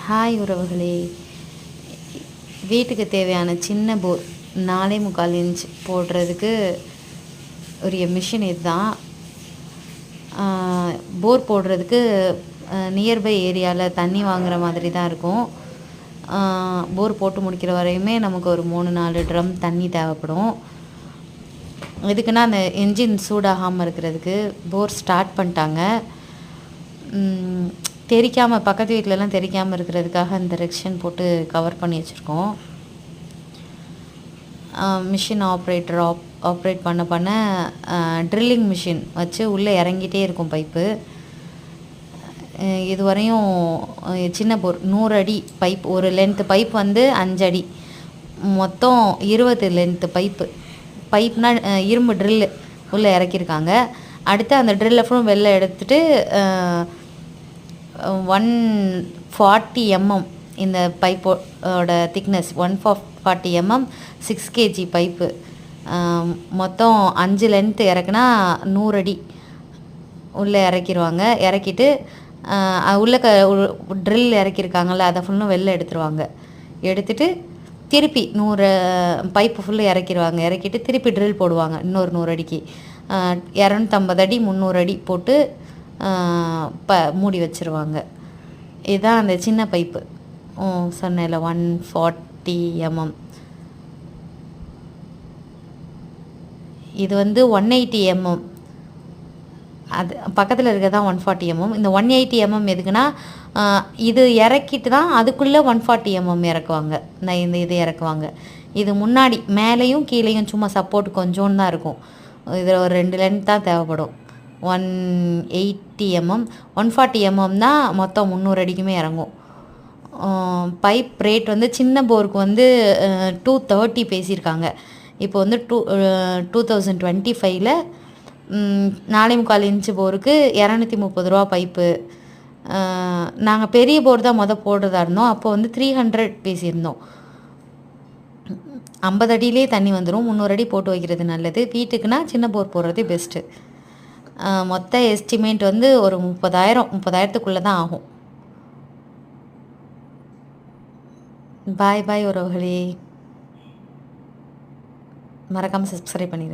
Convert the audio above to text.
Hi உறவுகளே, வீட்டுக்கு தேவையான சின்ன போர் 4.25 இன்ச் போடுறதுக்கு உரிய மிஷின் இதுதான். போர் போடுறதுக்கு நியர்பை ஏரியாவில் தண்ணி வாங்குகிற மாதிரி தான் இருக்கும். போர் போட்டு முடிக்கிற வரையுமே நமக்கு ஒரு 3-4 ட்ரம் தண்ணி தேவைப்படும். எதுக்குன்னா அந்த என்ஜின் சூடாகாமல் இருக்கிறதுக்கு. போர் ஸ்டார்ட் பண்ணிட்டாங்க. தெரிக்காமல், பக்கத்து வீட்டிலலாம் தெரிக்காமல் இருக்கிறதுக்காக இந்த ரெக்ஷன் போட்டு கவர் பண்ணி வச்சுருக்கோம். மிஷின் ஆப்ரேட் பண்ண ட்ரில்லிங் மிஷின் வச்சு உள்ளே இறங்கிட்டே இருக்கும் பைப்பு. இதுவரையும் சின்ன போர் 100 அடி பைப், ஒரு லென்த்து பைப் வந்து 5 அடி, மொத்தம் 20 லென்த்து பைப்னால் இரும்பு ட்ரில்லு உள்ளே இறக்கியிருக்காங்க. அடுத்து அந்த ட்ரில்லை ஃபுல்லும் வெளில எடுத்துகிட்டு 140 mm இந்த பைப்போட திக்னஸ் 140 mm 6 kg பைப்பு. மொத்தம் 5 லென்த்து இறக்குனா 100 அடி உள்ளே இறக்கிடுவாங்க. இறக்கிட்டு உள்ளே ட்ரில் இறக்கியிருக்காங்கள்ல, அதை ஃபுல்லும் வெளில எடுத்துருவாங்க. எடுத்துகிட்டு திருப்பி 100 பைப்பு ஃபுல்லு இறக்கிடுவாங்க. இறக்கிட்டு திருப்பி ட்ரில் போடுவாங்க இன்னொரு 100 அடிக்கு. 250 அடி 300 அடி போட்டு மூடி வச்சுருவாங்க. இதுதான் அந்த சின்ன பைப்பு சொன்னேன்ல, 140 mm. இது வந்து 180 mm. அது பக்கத்தில் இருக்கிறது தான் 140 mm. இந்த 180 mm எதுக்குன்னா, இது இறக்கிட்டு தான் அதுக்குள்ளே 140 mm இறக்குவாங்க. இந்த இது இறக்குவாங்க. இது முன்னாடி மேலேயும் கீழேயும் சும்மா சப்போர்ட் கொஞ்சோன்னு தான் இருக்கும். இதில் ஒரு 2 லென்த் தான் தேவைப்படும். 180 mm 140 mm தான் மொத்தம் 300 அடிக்குமே இறங்கும். பைப் ரேட் வந்து சின்ன போருக்கு வந்து 230 பேசியிருக்காங்க. இப்போ வந்து 2025ல் 4.25 இன்ச்சு போருக்கு 230 ரூபா பைப்பு. நாங்கள் பெரிய போர் தான் போடுறதா இருந்தோம். அப்போ வந்து 300 பேசியிருந்தோம். 50 அடியிலே தண்ணி வந்துடும். 300 அடி போட்டு வைக்கிறது நல்லது. வீட்டுக்குன்னா சின்ன போர் போடுறது பெஸ்ட்டு. மொத்த எஸ்டிமேட் வந்து ஒரு 30,000க்குள்ளே தான் ஆகும். பாய் உறவுகளே, மறக்காமல் சப்ஸ்கிரைப் பண்ணிடுங்க.